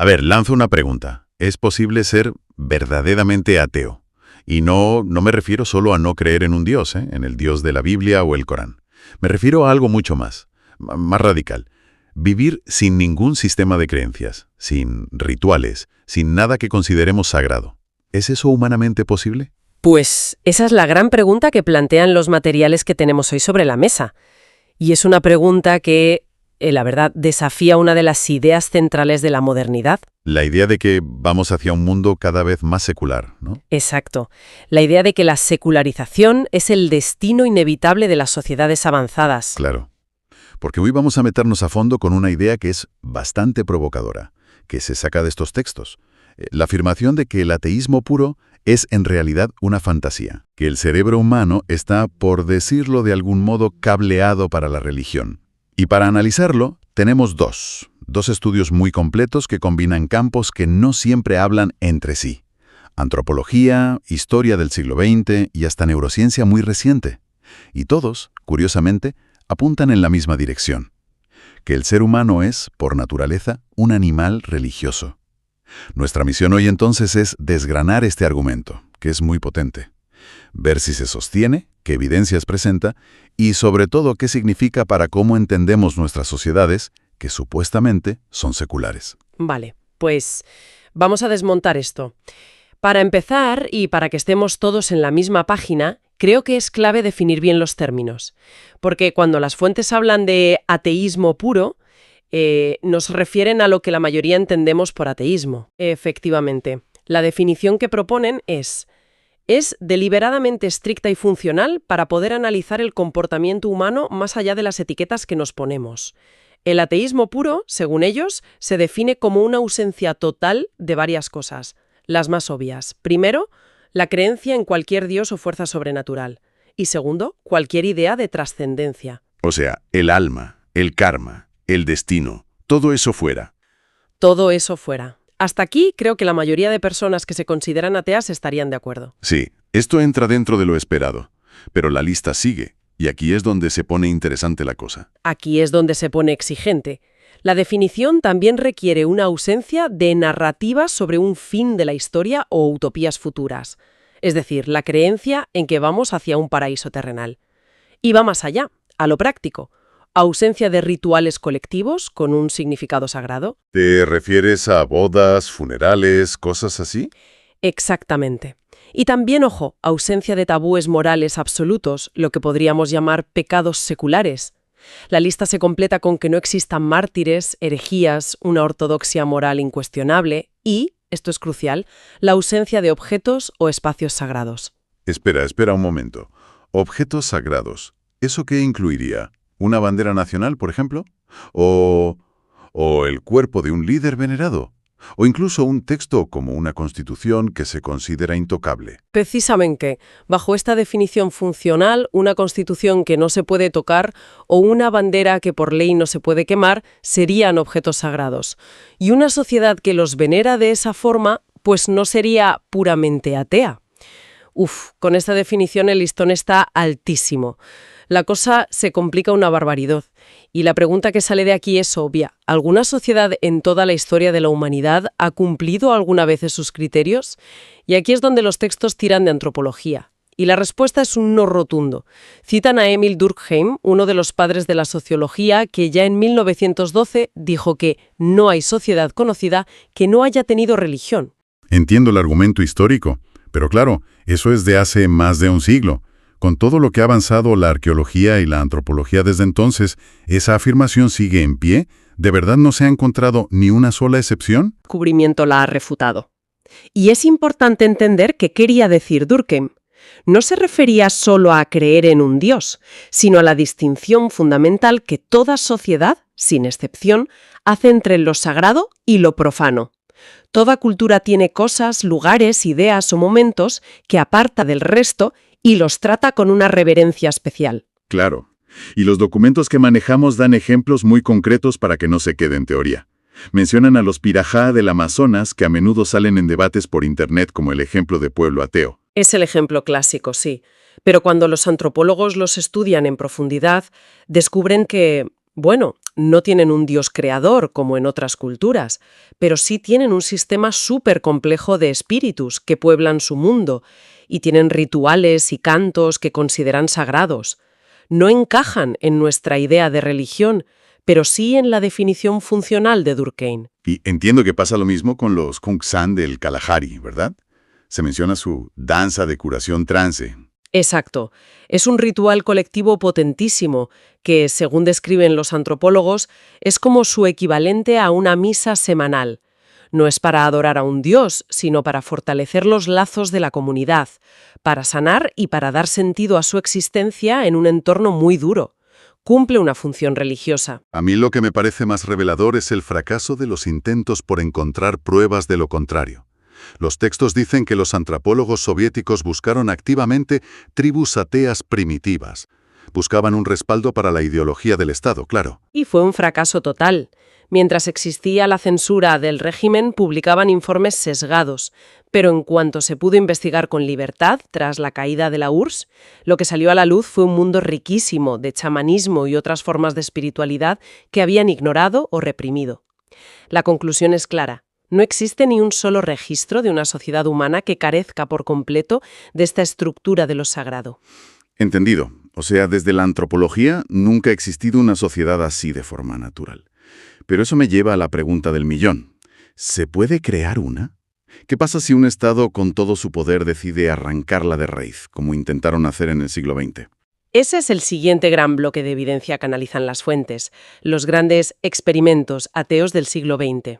A ver, lanzo una pregunta. ¿Es posible ser verdaderamente ateo? Y no me refiero solo a no creer en un Dios, en el Dios de la Biblia o el Corán. Me refiero a algo mucho más radical. Vivir sin ningún sistema de creencias, sin rituales, sin nada que consideremos sagrado. ¿Es eso humanamente posible? Pues esa es la gran pregunta que plantean los materiales que tenemos hoy sobre la mesa. Y es una pregunta que, la verdad, desafía una de las ideas centrales de la modernidad. La idea de que vamos hacia un mundo cada vez más secular, ¿no? Exacto. La idea de que la secularización es el destino inevitable de las sociedades avanzadas. Claro. Porque hoy vamos a meternos a fondo con una idea que es bastante provocadora, que se saca de estos textos. La afirmación de que el ateísmo puro es en realidad una fantasía, que el cerebro humano está, por decirlo de algún modo, cableado para la religión. Y para analizarlo, tenemos dos estudios muy completos que combinan campos que no siempre hablan entre sí. Antropología, historia del siglo XX y hasta neurociencia muy reciente. Y todos, curiosamente, apuntan en la misma dirección. Que el ser humano es, por naturaleza, un animal religioso. Nuestra misión hoy entonces es desgranar este argumento, que es muy potente. Ver si se sostiene, qué evidencias presenta y sobre todo qué significa para cómo entendemos nuestras sociedades, que supuestamente son seculares. Vale, pues vamos a desmontar esto. Para empezar, y para que estemos todos en la misma página, creo que es clave definir bien los términos. Porque cuando las fuentes hablan de ateísmo puro, nos refieren a lo que la mayoría entendemos por ateísmo. Efectivamente, la definición que proponen es deliberadamente estricta y funcional para poder analizar el comportamiento humano más allá de las etiquetas que nos ponemos. El ateísmo puro, según ellos, se define como una ausencia total de varias cosas, las más obvias. Primero, la creencia en cualquier dios o fuerza sobrenatural. Y segundo, cualquier idea de trascendencia. O sea, el alma, el karma, el destino, todo eso fuera. Todo eso fuera. Hasta aquí creo que la mayoría de personas que se consideran ateas estarían de acuerdo. Sí, esto entra dentro de lo esperado, pero la lista sigue, y aquí es donde se pone interesante la cosa. Aquí es donde se pone exigente. La definición también requiere una ausencia de narrativas sobre un fin de la historia o utopías futuras. Es decir, la creencia en que vamos hacia un paraíso terrenal. Y va más allá, a lo práctico. Ausencia de rituales colectivos con un significado sagrado. ¿Te refieres a bodas, funerales, cosas así? Exactamente. Y también, ojo, ausencia de tabúes morales absolutos, lo que podríamos llamar pecados seculares. La lista se completa con que no existan mártires, herejías, una ortodoxia moral incuestionable y, esto es crucial, la ausencia de objetos o espacios sagrados. Espera un momento. Objetos sagrados, ¿eso qué incluiría? ¿Una bandera nacional, por ejemplo? ¿O el cuerpo de un líder venerado? ¿O incluso un texto como una constitución que se considera intocable? Precisamente, bajo esta definición funcional, una constitución que no se puede tocar o una bandera que por ley no se puede quemar serían objetos sagrados. Y una sociedad que los venera de esa forma, pues no sería puramente atea. Con esta definición el listón está altísimo. La cosa se complica una barbaridad. Y la pregunta que sale de aquí es obvia. ¿Alguna sociedad en toda la historia de la humanidad ha cumplido alguna vez esos criterios? Y aquí es donde los textos tiran de antropología. Y la respuesta es un no rotundo. Citan a Emil Durkheim, uno de los padres de la sociología, que ya en 1912 dijo que no hay sociedad conocida que no haya tenido religión. Entiendo el argumento histórico, pero claro, eso es de hace más de un siglo. Con todo lo que ha avanzado la arqueología y la antropología desde entonces, ¿esa afirmación sigue en pie? ¿De verdad no se ha encontrado ni una sola excepción? El descubrimiento la ha refutado. Y es importante entender qué quería decir Durkheim. No se refería solo a creer en un dios, sino a la distinción fundamental que toda sociedad, sin excepción, hace entre lo sagrado y lo profano. Toda cultura tiene cosas, lugares, ideas o momentos que aparta del resto y los trata con una reverencia especial. Claro. Y los documentos que manejamos dan ejemplos muy concretos para que no se quede en teoría. Mencionan a los pirajá del Amazonas, que a menudo salen en debates por Internet como el ejemplo de pueblo ateo. Es el ejemplo clásico, sí. Pero cuando los antropólogos los estudian en profundidad, descubren que, no tienen un dios creador como en otras culturas, pero sí tienen un sistema súper complejo de espíritus que pueblan su mundo y tienen rituales y cantos que consideran sagrados. No encajan en nuestra idea de religión, pero sí en la definición funcional de Durkheim. Y entiendo que pasa lo mismo con los Kungsan del Kalahari, ¿verdad? Se menciona su danza de curación trance. Exacto. Es un ritual colectivo potentísimo que, según describen los antropólogos, es como su equivalente a una misa semanal. No es para adorar a un dios, sino para fortalecer los lazos de la comunidad, para sanar y para dar sentido a su existencia en un entorno muy duro. Cumple una función religiosa. A mí lo que me parece más revelador es el fracaso de los intentos por encontrar pruebas de lo contrario. Los textos dicen que los antropólogos soviéticos buscaron activamente tribus ateas primitivas. Buscaban un respaldo para la ideología del Estado, claro. Y fue un fracaso total. Mientras existía la censura del régimen, publicaban informes sesgados, pero en cuanto se pudo investigar con libertad, tras la caída de la URSS, lo que salió a la luz fue un mundo riquísimo de chamanismo y otras formas de espiritualidad que habían ignorado o reprimido. La conclusión es clara. No existe ni un solo registro de una sociedad humana que carezca por completo de esta estructura de lo sagrado. Entendido. O sea, desde la antropología nunca ha existido una sociedad así de forma natural. Pero eso me lleva a la pregunta del millón. ¿Se puede crear una? ¿Qué pasa si un Estado con todo su poder decide arrancarla de raíz, como intentaron hacer en el siglo XX? Ese es el siguiente gran bloque de evidencia que analizan las fuentes, los grandes experimentos ateos del siglo XX.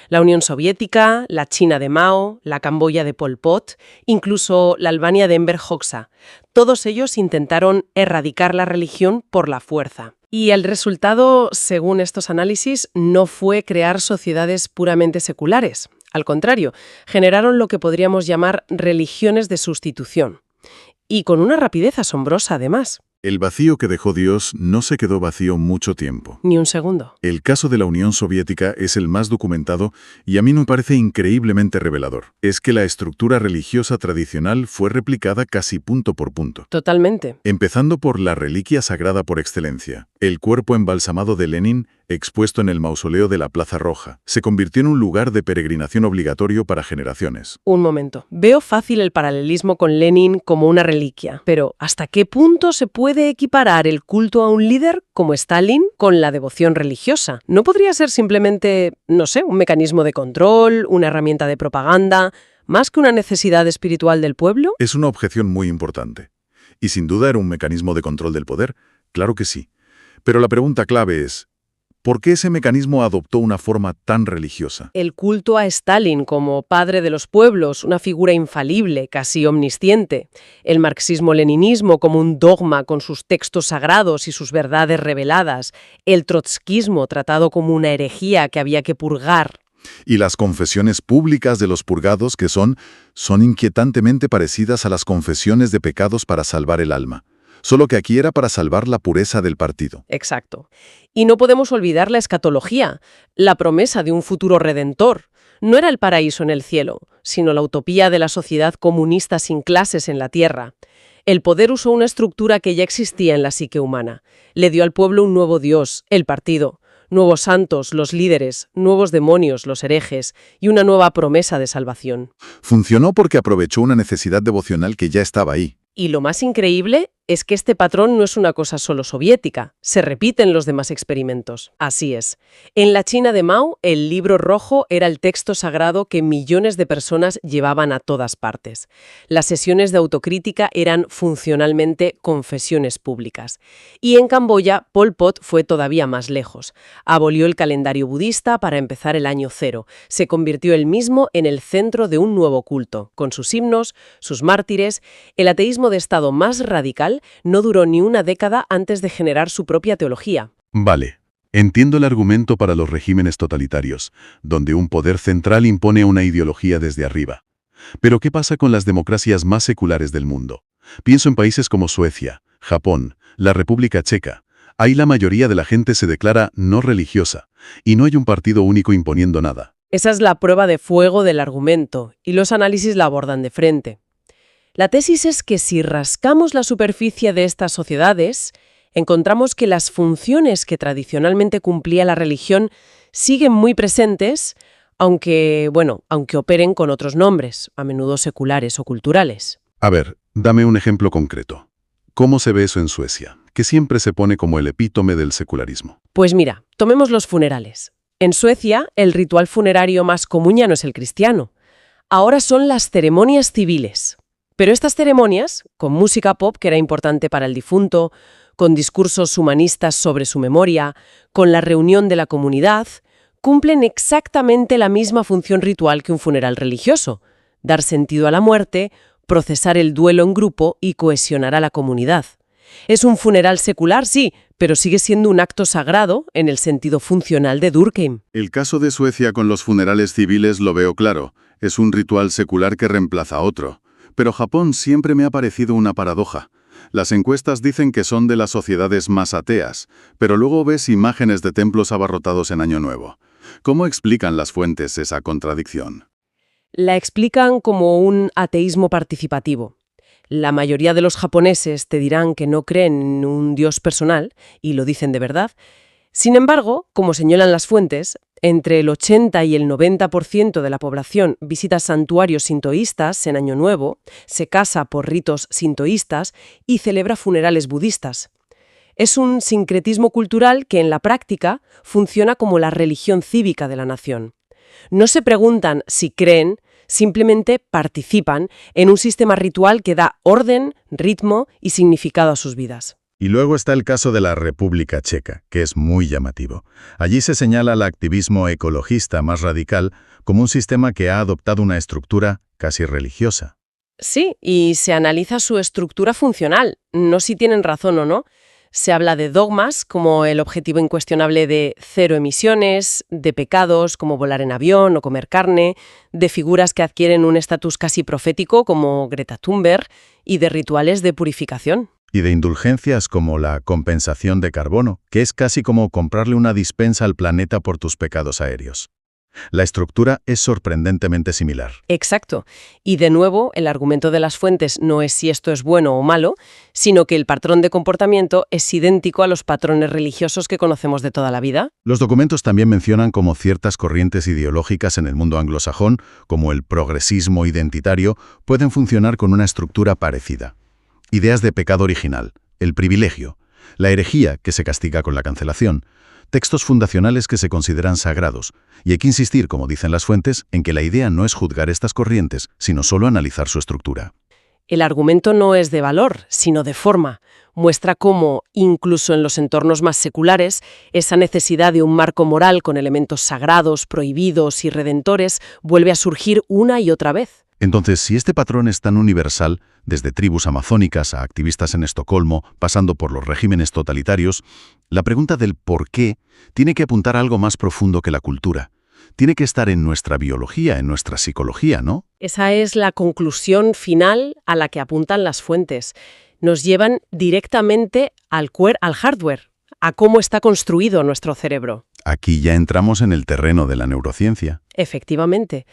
La Unión Soviética, la China de Mao, la Camboya de Pol Pot, incluso la Albania de Enver Hoxha. Todos ellos intentaron erradicar la religión por la fuerza. Y el resultado, según estos análisis, no fue crear sociedades puramente seculares. Al contrario, generaron lo que podríamos llamar religiones de sustitución. Y con una rapidez asombrosa, además. El vacío que dejó Dios no se quedó vacío mucho tiempo. Ni un segundo. El caso de la Unión Soviética es el más documentado y a mí me parece increíblemente revelador. Es que la estructura religiosa tradicional fue replicada casi punto por punto. Totalmente. Empezando por la reliquia sagrada por excelencia, el cuerpo embalsamado de Lenin, expuesto en el mausoleo de la Plaza Roja, se convirtió en un lugar de peregrinación obligatorio para generaciones. Un momento. Veo fácil el paralelismo con Lenin como una reliquia, pero ¿hasta qué punto se puede equiparar el culto a un líder como Stalin con la devoción religiosa? ¿No podría ser simplemente, no sé, un mecanismo de control, una herramienta de propaganda, más que una necesidad espiritual del pueblo? Es una objeción muy importante. Y sin duda era un mecanismo de control del poder, claro que sí. Pero la pregunta clave es, ¿por qué ese mecanismo adoptó una forma tan religiosa? El culto a Stalin como padre de los pueblos, una figura infalible, casi omnisciente. El marxismo-leninismo como un dogma con sus textos sagrados y sus verdades reveladas. El trotskismo tratado como una herejía que había que purgar. Y las confesiones públicas de los purgados que son inquietantemente parecidas a las confesiones de pecados para salvar el alma. Solo que aquí era para salvar la pureza del partido. Exacto. Y no podemos olvidar la escatología, la promesa de un futuro redentor. No era el paraíso en el cielo, sino la utopía de la sociedad comunista sin clases en la tierra. El poder usó una estructura que ya existía en la psique humana. Le dio al pueblo un nuevo dios, el partido, nuevos santos, los líderes, nuevos demonios, los herejes, y una nueva promesa de salvación. Funcionó porque aprovechó una necesidad devocional que ya estaba ahí. Y lo más increíble es que este patrón no es una cosa solo soviética, se repite en los demás experimentos. Así es. En la China de Mao, el libro rojo era el texto sagrado que millones de personas llevaban a todas partes. Las sesiones de autocrítica eran funcionalmente confesiones públicas. Y en Camboya, Pol Pot fue todavía más lejos. Abolió el calendario budista para empezar el año cero. Se convirtió él mismo en el centro de un nuevo culto, con sus himnos, sus mártires. El ateísmo de Estado más radical no duró ni una década antes de generar su propia teología. Vale. Entiendo el argumento para los regímenes totalitarios, donde un poder central impone una ideología desde arriba. Pero ¿qué pasa con las democracias más seculares del mundo? Pienso en países como Suecia, Japón, la República Checa. Ahí la mayoría de la gente se declara no religiosa, y no hay un partido único imponiendo nada. Esa es la prueba de fuego del argumento, y los análisis la abordan de frente. La tesis es que si rascamos la superficie de estas sociedades, encontramos que las funciones que tradicionalmente cumplía la religión siguen muy presentes, aunque operen con otros nombres, a menudo seculares o culturales. A ver, dame un ejemplo concreto. ¿Cómo se ve eso en Suecia, que siempre se pone como el epítome del secularismo? Pues mira, tomemos los funerales. En Suecia, el ritual funerario más común ya no es el cristiano. Ahora son las ceremonias civiles. Pero estas ceremonias, con música pop que era importante para el difunto, con discursos humanistas sobre su memoria, con la reunión de la comunidad, cumplen exactamente la misma función ritual que un funeral religioso: dar sentido a la muerte, procesar el duelo en grupo y cohesionar a la comunidad. Es un funeral secular, sí, pero sigue siendo un acto sagrado en el sentido funcional de Durkheim. El caso de Suecia con los funerales civiles lo veo claro. Es un ritual secular que reemplaza a otro. Pero Japón siempre me ha parecido una paradoja. Las encuestas dicen que son de las sociedades más ateas, pero luego ves imágenes de templos abarrotados en Año Nuevo. ¿Cómo explican las fuentes esa contradicción? La explican como un ateísmo participativo. La mayoría de los japoneses te dirán que no creen en un dios personal, y lo dicen de verdad. Sin embargo, como señalan las fuentes, entre el 80 y el 90% de la población visita santuarios sintoístas en Año Nuevo, se casa por ritos sintoístas y celebra funerales budistas. Es un sincretismo cultural que en la práctica funciona como la religión cívica de la nación. No se preguntan si creen, simplemente participan en un sistema ritual que da orden, ritmo y significado a sus vidas. Y luego está el caso de la República Checa, que es muy llamativo. Allí se señala al activismo ecologista más radical como un sistema que ha adoptado una estructura casi religiosa. Sí, y se analiza su estructura funcional, no si tienen razón o no. Se habla de dogmas como el objetivo incuestionable de cero emisiones, de pecados como volar en avión o comer carne, de figuras que adquieren un estatus casi profético como Greta Thunberg y de rituales de purificación. Y de indulgencias como la compensación de carbono, que es casi como comprarle una dispensa al planeta por tus pecados aéreos. La estructura es sorprendentemente similar. Exacto. Y de nuevo, el argumento de las fuentes no es si esto es bueno o malo, sino que el patrón de comportamiento es idéntico a los patrones religiosos que conocemos de toda la vida. Los documentos también mencionan cómo ciertas corrientes ideológicas en el mundo anglosajón, como el progresismo identitario, pueden funcionar con una estructura parecida. Ideas de pecado original, el privilegio, la herejía que se castiga con la cancelación, textos fundacionales que se consideran sagrados. Y hay que insistir, como dicen las fuentes, en que la idea no es juzgar estas corrientes, sino solo analizar su estructura. El argumento no es de valor, sino de forma. Muestra cómo, incluso en los entornos más seculares, esa necesidad de un marco moral con elementos sagrados, prohibidos y redentores vuelve a surgir una y otra vez. Entonces, si este patrón es tan universal, desde tribus amazónicas a activistas en Estocolmo, pasando por los regímenes totalitarios, la pregunta del por qué tiene que apuntar a algo más profundo que la cultura. Tiene que estar en nuestra biología, en nuestra psicología, ¿no? Esa es la conclusión final a la que apuntan las fuentes. Nos llevan directamente al hardware, a cómo está construido nuestro cerebro. Aquí ya entramos en el terreno de la neurociencia. Efectivamente.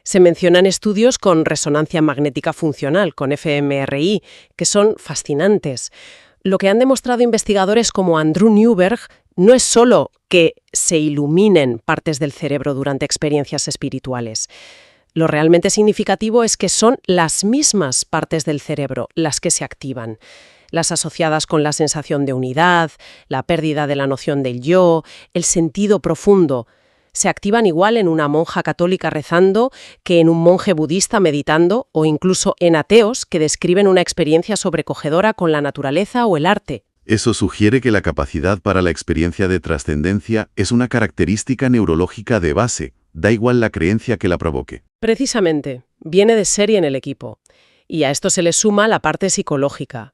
Se mencionan estudios con resonancia magnética funcional, con fMRI, que son fascinantes. Lo que han demostrado investigadores como Andrew Newberg no es solo que se iluminen partes del cerebro durante experiencias espirituales. Lo realmente significativo es que son las mismas partes del cerebro las que se activan. Las asociadas con la sensación de unidad, la pérdida de la noción del yo, el sentido profundo. Se activan igual en una monja católica rezando que en un monje budista meditando o incluso en ateos que describen una experiencia sobrecogedora con la naturaleza o el arte. Eso sugiere que la capacidad para la experiencia de trascendencia es una característica neurológica de base, da igual la creencia que la provoque. Precisamente, viene de serie en el equipo. Y a esto se le suma la parte psicológica.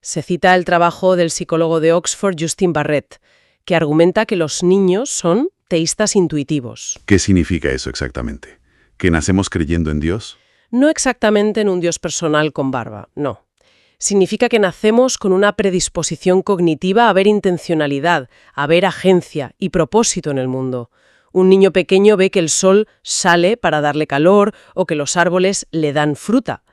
Se cita el trabajo del psicólogo de Oxford, Justin Barrett, que argumenta que los niños son teístas intuitivos. ¿Qué significa eso exactamente? ¿Que nacemos creyendo en Dios? No exactamente en un Dios personal con barba, no. Significa que nacemos con una predisposición cognitiva a ver intencionalidad, a ver agencia y propósito en el mundo. Un niño pequeño ve que el sol sale para darle calor o que los árboles le dan fruta.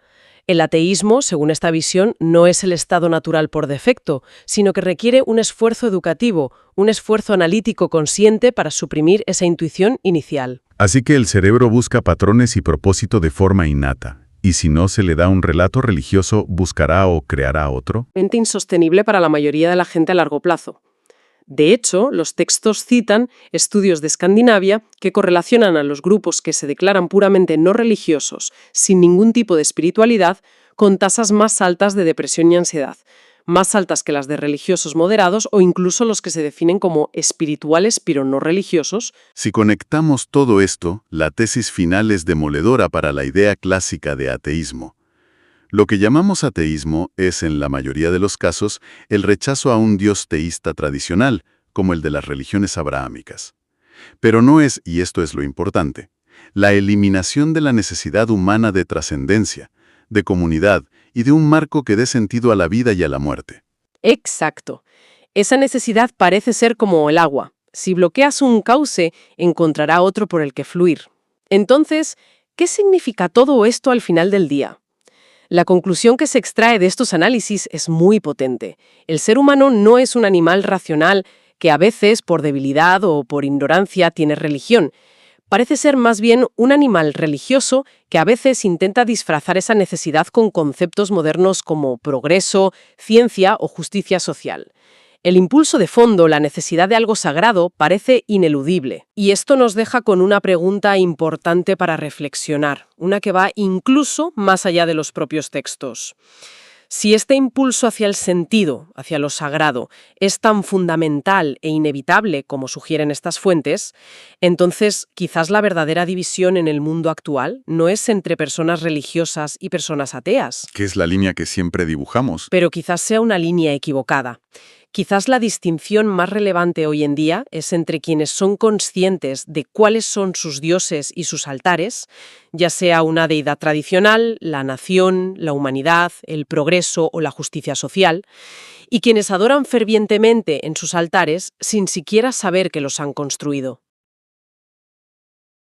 El ateísmo, según esta visión, no es el estado natural por defecto, sino que requiere un esfuerzo educativo, un esfuerzo analítico consciente para suprimir esa intuición inicial. Así que el cerebro busca patrones y propósito de forma innata, y si no se le da un relato religioso, buscará o creará otro. Mente insostenible para la mayoría de la gente a largo plazo. De hecho, los textos citan estudios de Escandinavia que correlacionan a los grupos que se declaran puramente no religiosos, sin ningún tipo de espiritualidad, con tasas más altas de depresión y ansiedad, más altas que las de religiosos moderados o incluso los que se definen como espirituales pero no religiosos. Si conectamos todo esto, la tesis final es demoledora para la idea clásica de ateísmo. Lo que llamamos ateísmo es, en la mayoría de los casos, el rechazo a un Dios teísta tradicional, como el de las religiones abrahámicas. Pero no es, y esto es lo importante, la eliminación de la necesidad humana de trascendencia, de comunidad y de un marco que dé sentido a la vida y a la muerte. Exacto. Esa necesidad parece ser como el agua. Si bloqueas un cauce, encontrará otro por el que fluir. Entonces, ¿qué significa todo esto al final del día? La conclusión que se extrae de estos análisis es muy potente. El ser humano no es un animal racional que a veces, por debilidad o por ignorancia, tiene religión. Parece ser más bien un animal religioso que a veces intenta disfrazar esa necesidad con conceptos modernos como progreso, ciencia o justicia social. El impulso de fondo, la necesidad de algo sagrado, parece ineludible. Y esto nos deja con una pregunta importante para reflexionar, una que va incluso más allá de los propios textos. Si este impulso hacia el sentido, hacia lo sagrado, es tan fundamental e inevitable como sugieren estas fuentes, entonces quizás la verdadera división en el mundo actual no es entre personas religiosas y personas ateas. Que es la línea que siempre dibujamos. Pero quizás sea una línea equivocada. Quizás la distinción más relevante hoy en día es entre quienes son conscientes de cuáles son sus dioses y sus altares, ya sea una deidad tradicional, la nación, la humanidad, el progreso o la justicia social, y quienes adoran fervientemente en sus altares sin siquiera saber que los han construido.